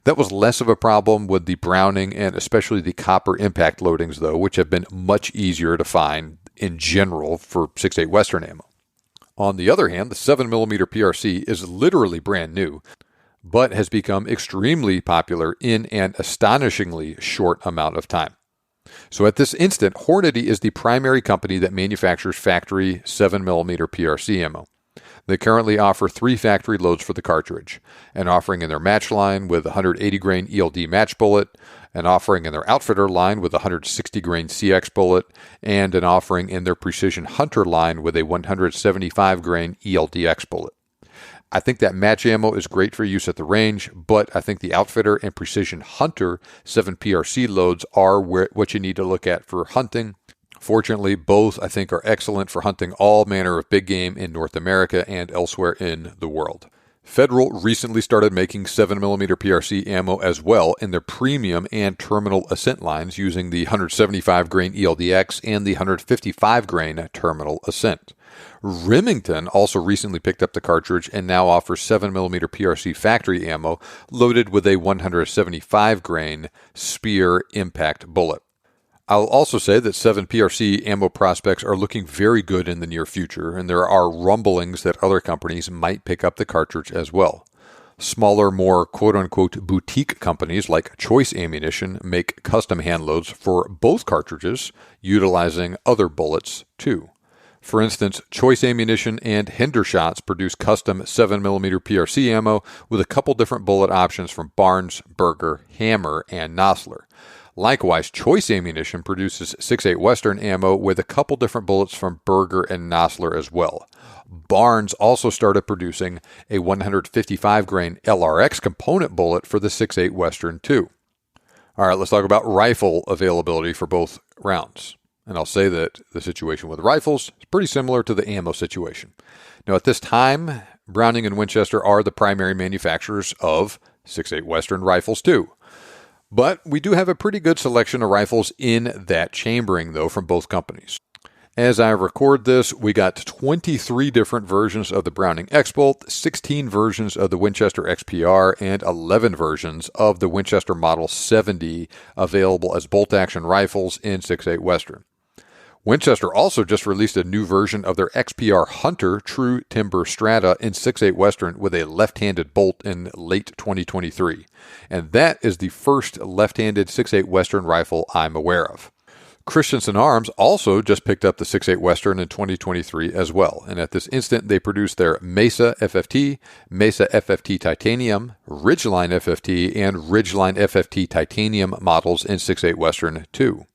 That was less of a problem with the Browning and especially the Copper Impact loadings, though, which have been much easier to find in general for 6.8 Western ammo. On the other hand, the 7mm PRC is literally brand new, but has become extremely popular in an astonishingly short amount of time. So at this instant, Hornady is the primary company that manufactures factory 7mm PRC ammo. They currently offer 3 factory loads for the cartridge, an offering in their match line with a 180 grain ELD match bullet, an offering in their outfitter line with a 160 grain CX bullet, and an offering in their Precision Hunter line with a 175 grain ELDX bullet. I think that match ammo is great for use at the range, but I think the Outfitter and Precision Hunter 7 PRC loads are what you need to look at for hunting. Fortunately, both I think are excellent for hunting all manner of big game in North America and elsewhere in the world. Federal recently started making 7mm PRC ammo as well in their premium and terminal ascent lines using the 175 grain ELDX and the 155 grain terminal ascent. Remington also recently picked up the cartridge and now offers 7mm PRC factory ammo loaded with a 175 grain spear impact bullet. I'll also say that 7PRC ammo prospects are looking very good in the near future, and there are rumblings that other companies might pick up the cartridge as well. Smaller, more quote-unquote boutique companies like Choice Ammunition make custom handloads for both cartridges, utilizing other bullets too. For instance, Choice Ammunition and Hendershots produce custom 7mm PRC ammo with a couple different bullet options from Barnes, Berger, Hammer, and Nosler. Likewise, Choice Ammunition produces 6.8 Western ammo with a couple different bullets from Berger and Nosler as well. Barnes also started producing a 155 grain LRX component bullet for the 6.8 Western too. All right, let's talk about rifle availability for both rounds. And I'll say that the situation with rifles is pretty similar to the ammo situation. Now, at this time, Browning and Winchester are the primary manufacturers of 6.8 Western rifles too. But we do have a pretty good selection of rifles in that chambering, though, from both companies. As I record this, we got 23 different versions of the Browning X-Bolt, 16 versions of the Winchester XPR, and 11 versions of the Winchester Model 70 available as bolt-action rifles in 6.8 Western. Winchester also just released a new version of their XPR Hunter True Timber Strata in 6.8 Western with a left-handed bolt in late 2023. And that is the first left-handed 6.8 Western rifle I'm aware of. Christensen Arms also just picked up the 6.8 Western in 2023 as well. And at this instant, they produce their Mesa FFT, Mesa FFT Titanium, Ridgeline FFT, and Ridgeline FFT Titanium models in 6.8 Western too.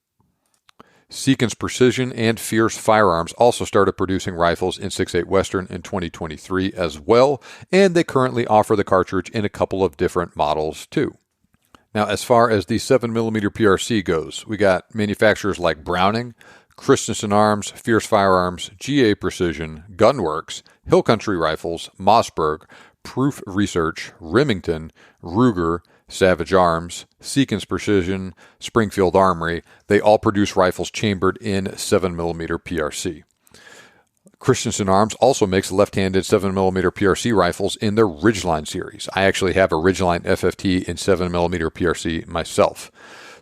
Seekins Precision and Fierce Firearms also started producing rifles in 6.8 Western in 2023 as well, and they currently offer the cartridge in a couple of different models too. Now, as far as the 7mm PRC goes, we got manufacturers like Browning, Christensen Arms, Fierce Firearms, GA Precision, Gunworks, Hill Country Rifles, Mossberg, Proof Research, Remington, Ruger, Savage Arms, Seekins Precision, Springfield Armory. They all produce rifles chambered in 7mm PRC. Christensen Arms also makes left-handed 7mm PRC rifles in their Ridgeline series. I actually have a Ridgeline FFT in 7mm PRC myself.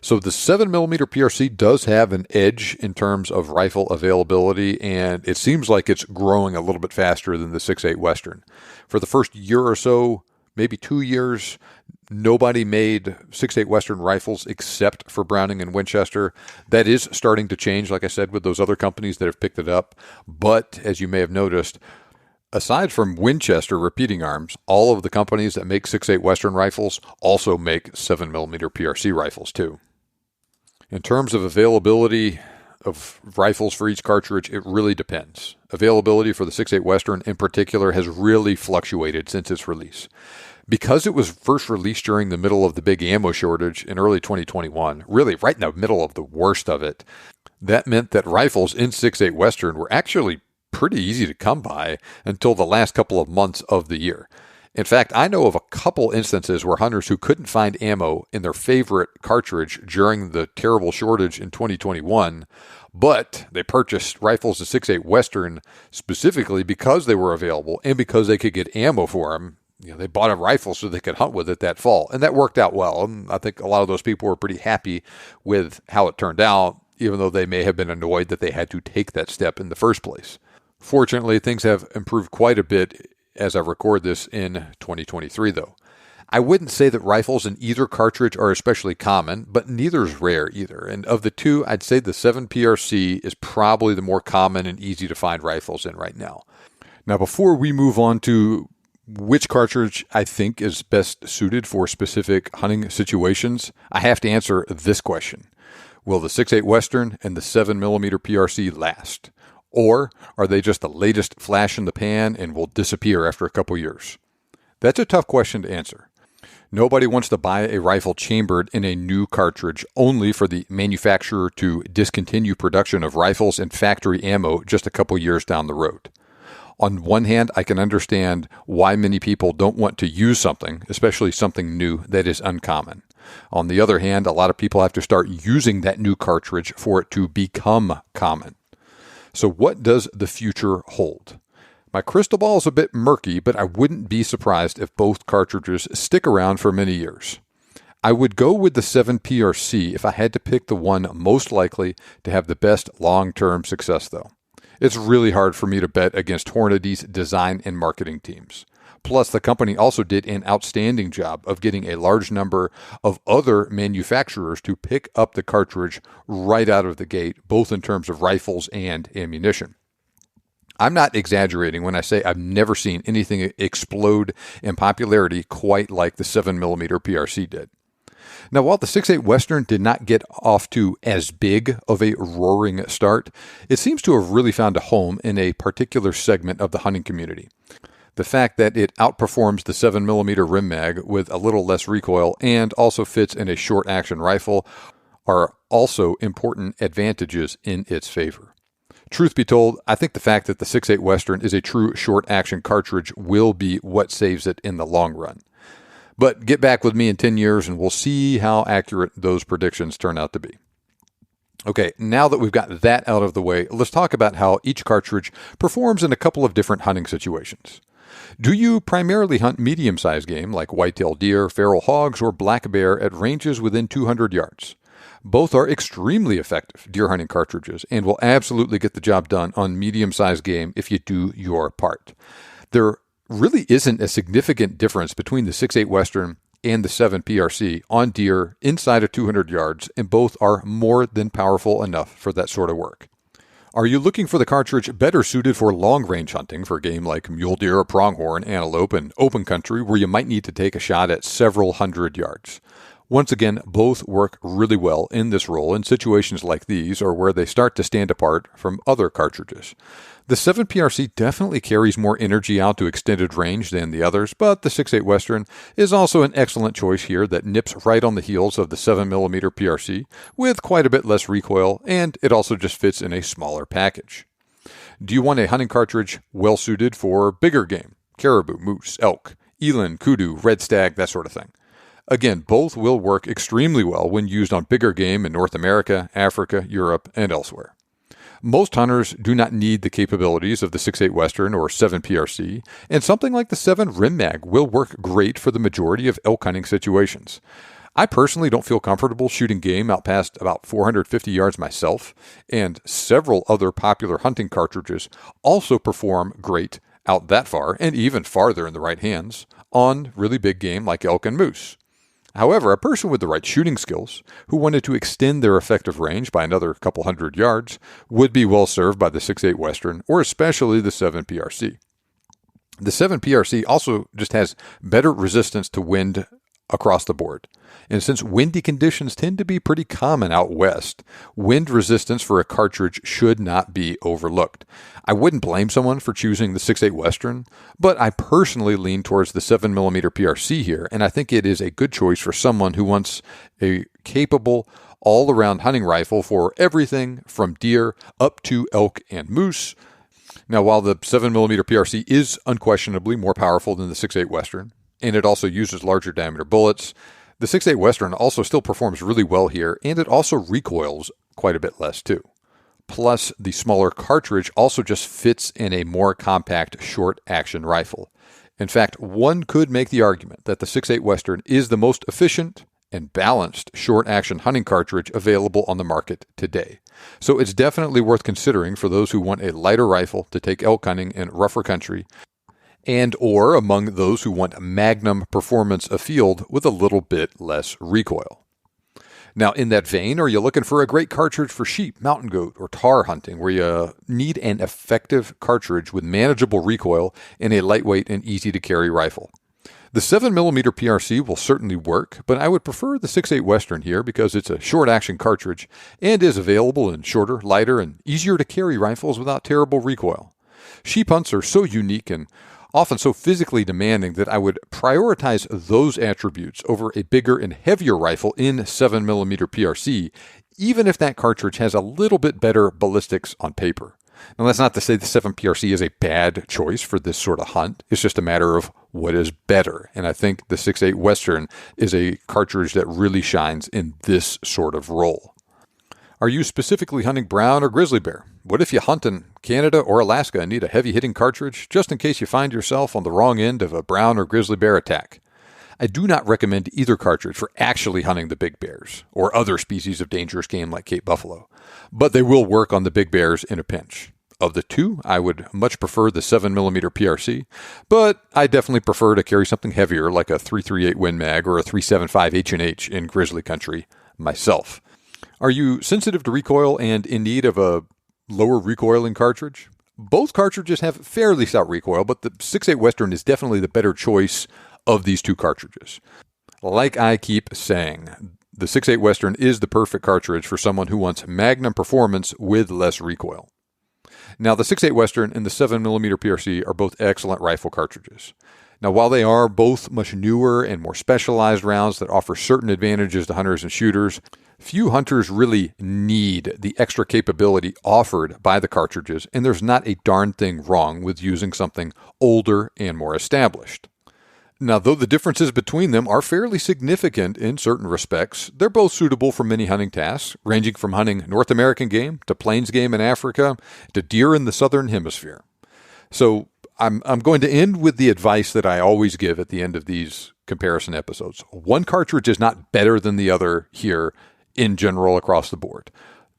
So the 7mm PRC does have an edge in terms of rifle availability, and it seems like it's growing a little bit faster than the 6.8 Western. For the first year or so, maybe 2 years, nobody made 6.8 Western rifles except for Browning and Winchester. That is starting to change, like I said, with those other companies that have picked it up. But as you may have noticed, aside from Winchester repeating arms, all of the companies that make 6.8 Western rifles also make 7mm PRC rifles too. In terms of availability of rifles for each cartridge, it really depends. Availability for the 6.8 Western in particular has really fluctuated since its release. Because it was first released during the middle of the big ammo shortage in early 2021, really right in the middle of the worst of it, that meant that rifles in 6.8 Western were actually pretty easy to come by until the last couple of months of the year. In fact, I know of a couple instances where hunters who couldn't find ammo in their favorite cartridge during the terrible shortage in 2021, but they purchased rifles in 6.8 Western specifically because they were available and because they could get ammo for them. They bought a rifle so they could hunt with it that fall, and that worked out well. And I think a lot of those people were pretty happy with how it turned out, even though they may have been annoyed that they had to take that step in the first place. Fortunately, things have improved quite a bit as I record this in 2023, though. I wouldn't say that rifles in either cartridge are especially common, but neither is rare either. And of the two, I'd say the 7PRC is probably the more common and easy to find rifles in right now. Now, before we move on to which cartridge I think is best suited for specific hunting situations, I have to answer this question. Will the 6.8 Western and the 7mm PRC last? Or are they just the latest flash in the pan and will disappear after a couple years? That's a tough question to answer. Nobody wants to buy a rifle chambered in a new cartridge only for the manufacturer to discontinue production of rifles and factory ammo just a couple years down the road. On one hand, I can understand why many people don't want to use something, especially something new that is uncommon. On the other hand, a lot of people have to start using that new cartridge for it to become common. So what does the future hold? My crystal ball is a bit murky, but I wouldn't be surprised if both cartridges stick around for many years. I would go with the 7 PRC if I had to pick the one most likely to have the best long-term success, though. It's really hard for me to bet against Hornady's design and marketing teams. Plus, the company also did an outstanding job of getting a large number of other manufacturers to pick up the cartridge right out of the gate, both in terms of rifles and ammunition. I'm not exaggerating when I say I've never seen anything explode in popularity quite like the 7mm PRC did. Now, while the 6.8 Western did not get off to as big of a roaring start, it seems to have really found a home in a particular segment of the hunting community. The fact that it outperforms the 7mm rim mag with a little less recoil and also fits in a short-action rifle are also important advantages in its favor. Truth be told, I think the fact that the 6.8 Western is a true short-action cartridge will be what saves it in the long run. But get back with me in 10 years and we'll see how accurate those predictions turn out to be. Okay, now that we've got that out of the way, let's talk about how each cartridge performs in a couple of different hunting situations. Do you primarily hunt medium-sized game like white-tailed deer, feral hogs, or black bear at ranges within 200 yards? Both are extremely effective deer hunting cartridges and will absolutely get the job done on medium-sized game if you do your part. There really isn't a significant difference between the 6.8 Western and the 7 PRC on deer inside of 200 yards, and both are more than powerful enough for that sort of work. Are you looking for the cartridge better suited for long-range hunting for game like mule deer or pronghorn, antelope, and open country where you might need to take a shot at several hundred yards? Once again, both work really well in this role in situations like these or where they start to stand apart from other cartridges. The 7 PRC definitely carries more energy out to extended range than the others, but the 6.8 Western is also an excellent choice here that nips right on the heels of the 7mm PRC with quite a bit less recoil, and it also just fits in a smaller package. Do you want a hunting cartridge well suited for bigger game? Caribou, moose, elk, eland, kudu, red stag, that sort of thing. Again, both will work extremely well when used on bigger game in North America, Africa, Europe, and elsewhere. Most hunters do not need the capabilities of the 6.8 Western or 7 PRC, and something like the 7 Rim Mag will work great for the majority of elk hunting situations. I personally don't feel comfortable shooting game out past about 450 yards myself, and several other popular hunting cartridges also perform great out that far, and even farther in the right hands, on really big game like elk and moose. However, a person with the right shooting skills, who wanted to extend their effective range by another couple hundred yards, would be well served by the 6.8 Western, or especially the 7 PRC. The 7 PRC also just has better resistance to wind across the board. And since windy conditions tend to be pretty common out west, wind resistance for a cartridge should not be overlooked. I wouldn't blame someone for choosing the 6.8 Western, but I personally lean towards the 7mm PRC here, and I think it is a good choice for someone who wants a capable all-around hunting rifle for everything from deer up to elk and moose. Now, while the 7mm PRC is unquestionably more powerful than the 6.8 Western, and it also uses larger diameter bullets, the 6.8 Western also still performs really well here, and it also recoils quite a bit less too. Plus, the smaller cartridge also just fits in a more compact short-action rifle. In fact, one could make the argument that the 6.8 Western is the most efficient and balanced short-action hunting cartridge available on the market today. So it's definitely worth considering for those who want a lighter rifle to take elk hunting in rougher country, and or among those who want magnum performance afield with a little bit less recoil. Now, in that vein, are you looking for a great cartridge for sheep, mountain goat, or tahr hunting where you need an effective cartridge with manageable recoil and a lightweight and easy-to-carry rifle? The 7mm PRC will certainly work, but I would prefer the 6.8 Western here because it's a short-action cartridge and is available in shorter, lighter, and easier-to-carry rifles without terrible recoil. Sheep hunts are so unique and often so physically demanding that I would prioritize those attributes over a bigger and heavier rifle in 7mm PRC, even if that cartridge has a little bit better ballistics on paper. Now, that's not to say the 7 PRC is a bad choice for this sort of hunt. It's just a matter of what is better. And I think the 6.8 Western is a cartridge that really shines in this sort of role. Are you specifically hunting brown or grizzly bear? What if you hunt in Canada or Alaska and need a heavy-hitting cartridge just in case you find yourself on the wrong end of a brown or grizzly bear attack? I do not recommend either cartridge for actually hunting the big bears or other species of dangerous game like Cape buffalo, but they will work on the big bears in a pinch. Of the two, I would much prefer the 7mm PRC, but I definitely prefer to carry something heavier like a 338 Win Mag or a 375 H&H in grizzly country myself. Are you sensitive to recoil and in need of a lower recoiling cartridge? Both cartridges have fairly stout recoil, but the 6.8 Western is definitely the better choice of these two cartridges. Like I keep saying, the 6.8 Western is the perfect cartridge for someone who wants magnum performance with less recoil. Now, the 6.8 Western and the 7mm PRC are both excellent rifle cartridges. Now, while they are both much newer and more specialized rounds that offer certain advantages to hunters and shooters, few hunters really need the extra capability offered by the cartridges, and there's not a darn thing wrong with using something older and more established. Now, though the differences between them are fairly significant in certain respects, they're both suitable for many hunting tasks, ranging from hunting North American game to plains game in Africa to deer in the southern hemisphere. So I'm going to end with the advice that I always give at the end of these comparison episodes. One cartridge is not better than the other here in general across the board.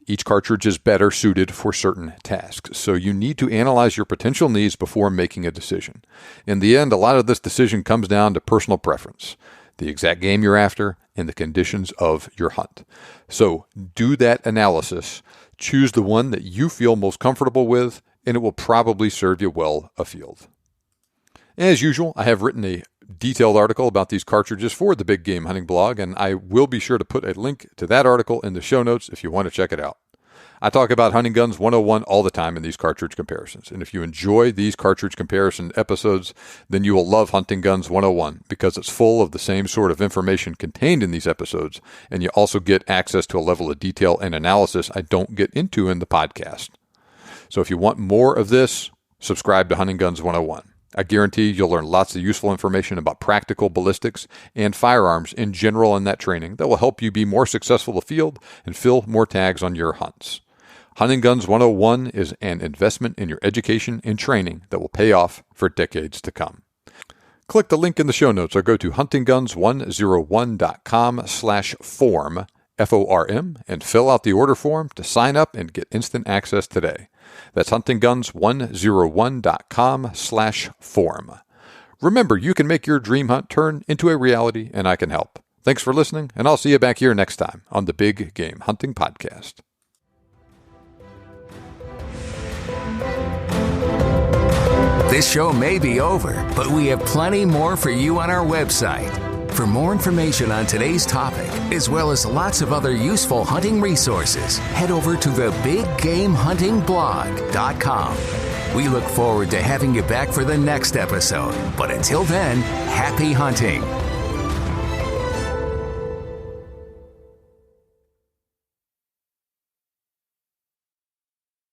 Each cartridge is better suited for certain tasks, so you need to analyze your potential needs before making a decision. In the end, a lot of this decision comes down to personal preference, the exact game you're after, and the conditions of your hunt. So do that analysis, choose the one that you feel most comfortable with, and it will probably serve you well afield. As usual, I have written a detailed article about these cartridges for the Big Game Hunting blog, and I will be sure to put a link to that article in the show notes if you want to check it out. I talk about Hunting Guns 101 all the time in these cartridge comparisons, and if you enjoy these cartridge comparison episodes, then you will love Hunting Guns 101 because it's full of the same sort of information contained in these episodes, and you also get access to a level of detail and analysis I don't get into in the podcast. So if you want more of this, subscribe to Hunting Guns 101. I guarantee you'll learn lots of useful information about practical ballistics and firearms in general in that training that will help you be more successful afield and fill more tags on your hunts. Hunting Guns 101 is an investment in your education and training that will pay off for decades to come. Click the link in the show notes or go to huntingguns101.com/form, F-O-R-M, and fill out the order form to sign up and get instant access today. That's huntingguns101.com/form. Remember, you can make your dream hunt turn into a reality, and I can help. Thanks for listening, and I'll see you back here next time on the Big Game Hunting Podcast. This show may be over, but we have plenty more for you on our website. For more information on today's topic, as well as lots of other useful hunting resources, head over to the BigGameHuntingBlog.com. We look forward to having you back for the next episode. But until then, happy hunting.